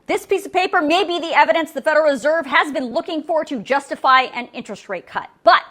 This piece of paper may be the evidence the Federal Reserve has been looking for to justify an interest rate cut. But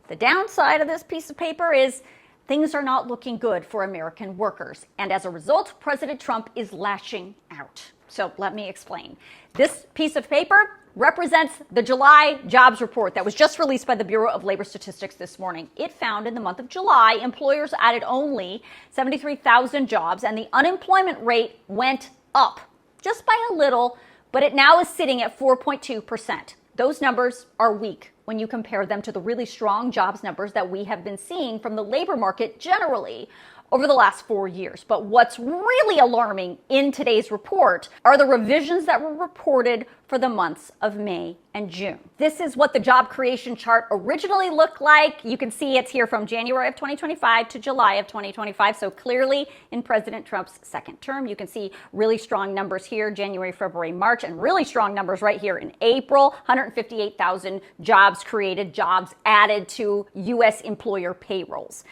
the downside of this piece of paper is things are not looking good for American workers. And as a result, President Trump is lashing out. So let me explain. This piece of paper represents the July jobs report that was just released by the Bureau of Labor Statistics this morning. It found in the month of July, employers added only 73,000 jobs, and the unemployment rate went up just by a little, but it now is sitting at 4.2%. Those numbers are weak when you compare them to the really strong jobs numbers that we have been seeing from the labor market generally over the last 4 years. But what's really alarming in today's report are the revisions that were reported for the months of May and June. This is what the job creation chart originally looked like. You can see it's here from January of 2025 to July of 2025. So clearly in President Trump's second term, you can see really strong numbers here, January, February, March, and really strong numbers right here in April, 158,000 jobs created, jobs added to U.S. employer payrolls.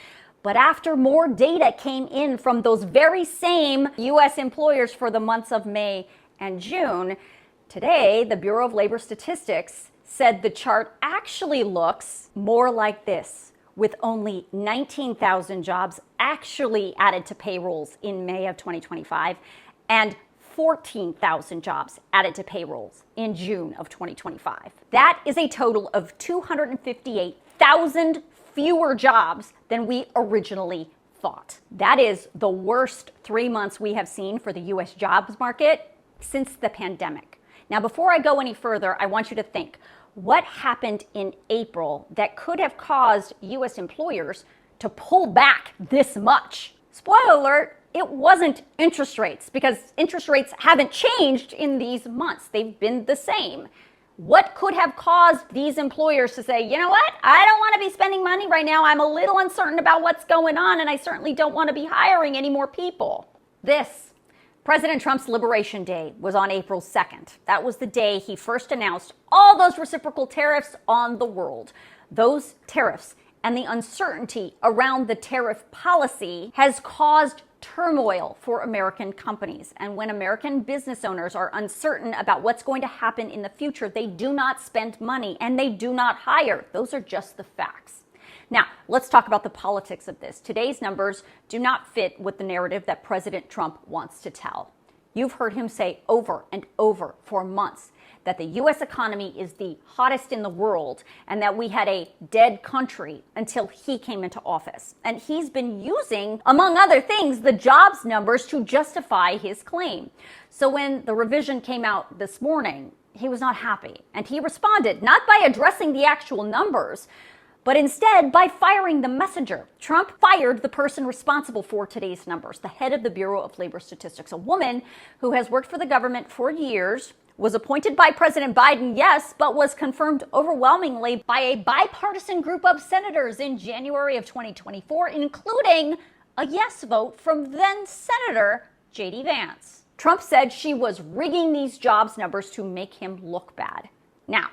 But after more data came in from those very same U.S. employers for the months of May and June, today the Bureau of Labor Statistics said the chart actually looks more like this, with only 19,000 jobs actually added to payrolls in May of 2025 and 14,000 jobs added to payrolls in June of 2025. That is a total of 258,000 fewer jobs than we originally thought. That is the worst 3 months we have seen for the U.S. jobs market since the pandemic. Now, before I go any further, I want you to think, what happened in April that could have caused U.S. employers to pull back this much? Spoiler alert, it wasn't interest rates, because interest rates haven't changed in these months. They've been the same. What could have caused these employers to say, you know what, I don't want to be spending money right now. I'm a little uncertain about what's going on, and I certainly don't want to be hiring any more people. President Trump's Liberation Day was on April 2nd. That was the day he first announced all those reciprocal tariffs on the world. Those tariffs and the uncertainty around the tariff policy has caused turmoil for American companies. And when American business owners are uncertain about what's going to happen in the future, they do not spend money and they do not hire. Those are just the facts. Now, let's talk about the politics of this. Today's numbers do not fit with the narrative that President Trump wants to tell. You've heard him say over and over for months that the U.S. economy is the hottest in the world and that we had a dead country until he came into office. And he's been using, among other things, the jobs numbers to justify his claim. So when the revision came out this morning, he was not happy. And he responded not by addressing the actual numbers, but instead by firing the messenger. Trump fired the person responsible for today's numbers, the head of the Bureau of Labor Statistics, a woman who has worked for the government for years, was appointed by President Biden, yes, but was confirmed overwhelmingly by a bipartisan group of senators in January of 2024, including a yes vote from then Senator J.D. Vance. Trump said she was rigging these jobs numbers to make him look bad. Now,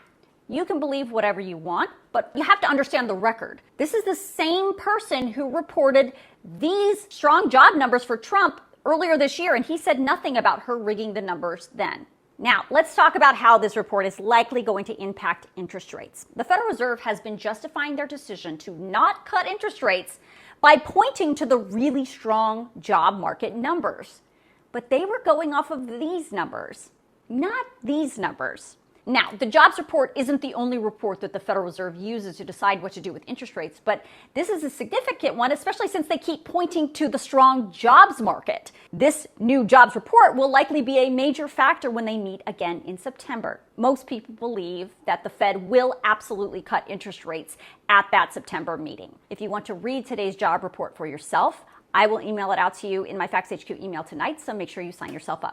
you can believe whatever you want, but you have to understand the record. This is the same person who reported these strong job numbers for Trump earlier this year, and he said nothing about her rigging the numbers then. Now, let's talk about how this report is likely going to impact interest rates. The Federal Reserve has been justifying their decision to not cut interest rates by pointing to the really strong job market numbers. But they were going off of these numbers, not these numbers. Now, the jobs report isn't the only report that the Federal Reserve uses to decide what to do with interest rates, but this is a significant one, especially since they keep pointing to the strong jobs market. This new jobs report will likely be a major factor when they meet again in September. Most people believe that the Fed will absolutely cut interest rates at that September meeting. If you want to read today's job report for yourself, I will email it out to you in my Facts HQ email tonight, so make sure you sign yourself up.